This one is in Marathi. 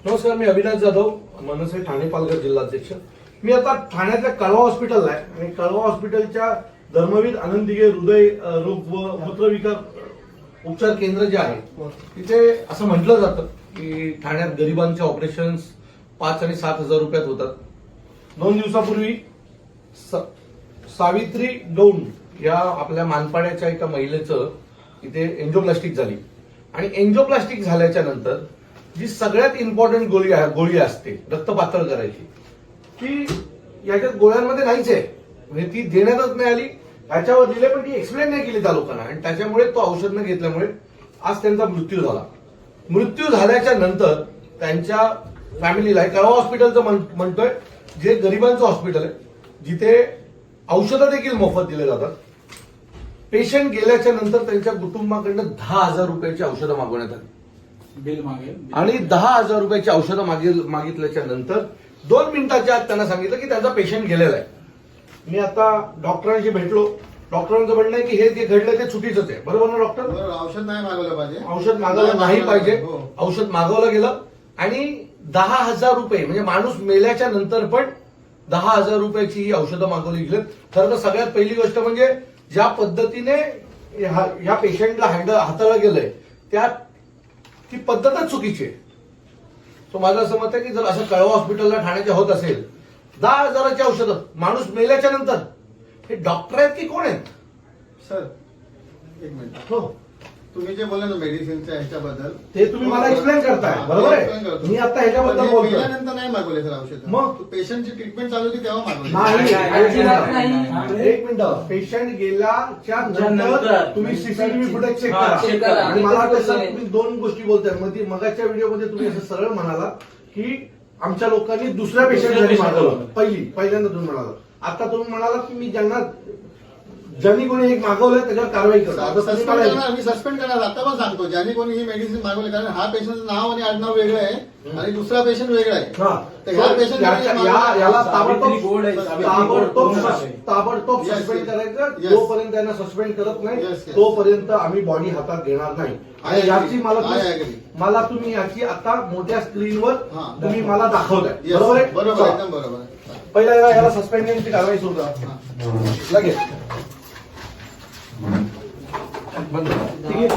नमस्कार, मी अविनाश जाधव, मनसे ठाणे पालघर जिल्हाध्यक्ष. मी आता ठाण्यातल्या कळवा हॉस्पिटलला आहे आणि कळवा हॉस्पिटलच्या धर्मवीर आनंद दिघे हृदय रोग व मूत्रविकार उपचार केंद्र जे आहे तिथे असं म्हटलं जातं की ठाण्यात गरिबांचे ऑपरेशन्स 5 आणि 7 हजार रुपयात होतात. 2 दिवसापूर्वी सावित्री डोन या आपल्या मानपाड्याच्या एका महिलेचं इथे एन्जिओप्लास्टिक झाली आणि एन्जिओप्लास्टिक झाल्याच्या नंतर जी सगळ्यात इम्पॉर्टंट गोळी असते रक्त पातळ करायची, ती याच्यात गोळ्यांमध्ये नाहीच आहे. म्हणजे ती देण्यातच नाही आली, याच्यावर दिले पण ती एक्सप्लेन नाही केली त्या लोकांना आणि त्याच्यामुळे तो औषध न घेतल्यामुळे आज त्यांचा मृत्यू झाला. मृत्यू झाल्याच्या नंतर त्यांच्या फॅमिलीला कळवा हॉस्पिटलचं म्हणतोय, जे गरिबांचं हॉस्पिटल आहे जिथे औषधं देखील मोफत दिले जातात. पेशंट गेल्याच्या नंतर त्यांच्या कुटुंबाकडनं 10,000 रुपयाची औषधं मागवण्यात आली. बिल मागेल आणि 10,000 रुपयाची औषधं मागितल्याच्या नंतर 2 मिनिटाच्या आत त्यांना सांगितलं की त्यांचा पेशंट गेलेला आहे. मी आता डॉक्टरांशी भेटलो. डॉक्टरांचं म्हणणं आहे की हे जे घडलं ते चुकीचंच आहे. बरोबर ना डॉक्टर? औषध नाही मागवलं पाहिजे. औषध मागवलं नाही पाहिजे. औषध मागवलं गेलं आणि 10,000 रुपये म्हणजे माणूस मेल्याच्या नंतर पण 10,000 रुपयाची ही औषधं मागवली गेली. खरं तर सगळ्यात पहिली गोष्ट म्हणजे ज्या पद्धतीने या पेशंटला हाताळलं गेलंय त्यात ती पद्धतच चुकीची आहे. सो माझं असं मत आहे की जर असं कळवा हॉस्पिटलला ठाण्याच्या होत असेल 10,000ची औषधं माणूस मेल्याच्या नंतर, हे डॉक्टर आहेत की कोण आहेत? सर एक मिनिट, हो, तुम्ही जे बोला ना मेडिसिनच्या ह्याच्याबद्दल ते तुम्ही मला एक्सप्लेन करताय, बरोबर आहे. मी आता ह्याच्याबद्दल बोलतो. मेल्यानंतर नाही मागवले सर औषध. मग? पेशंटची ट्रीटमेंट चालू होती तेव्हा मागवले. नाही, एक मिनिट. पेशंट गेल्याच्या नंतर तुम्ही सीसीटीव्ही फुटेज चेक करा. आणि मला वाटतं सर तुम्ही 2 गोष्टी बोलताय. मगाच्या व्हिडिओमध्ये तुम्ही असं सरळ म्हणाला की आमच्या लोकांनी दुसऱ्या पेशंटसाठी मागवलं. पहिल्यांदा तुम्ही म्हणाला. आता तुम्ही म्हणाला की मी ज्यांनी कोणी एक मागवलं त्याच्यावर कारवाई करतो. मी सस्पेंड करणार आता पण सांगतो. ज्यांनी कोणी ही मेडिसिन मागवली, कारण हा पेशंटचं नाव आणि आडनाव वेगळं आहे आणि दुसरा पेशंट वेगळा आहे. तर ह्या पेशंट याला ताबडतोब सस्पेंड करायचं. जोपर्यंत त्यांना सस्पेंड करत नाही तोपर्यंत आम्ही बॉडी हातात घेणार नाही. आणि याची मला तुम्ही याची आता मोठ्या स्क्रीनवर तुम्ही मला दाखवताय. बरोबर आहे? बरोबर, एकदम बरोबर. पहिला याला सस्पेंडची कारवाई सुरू करा लगेच. बंद. ठीक आहे.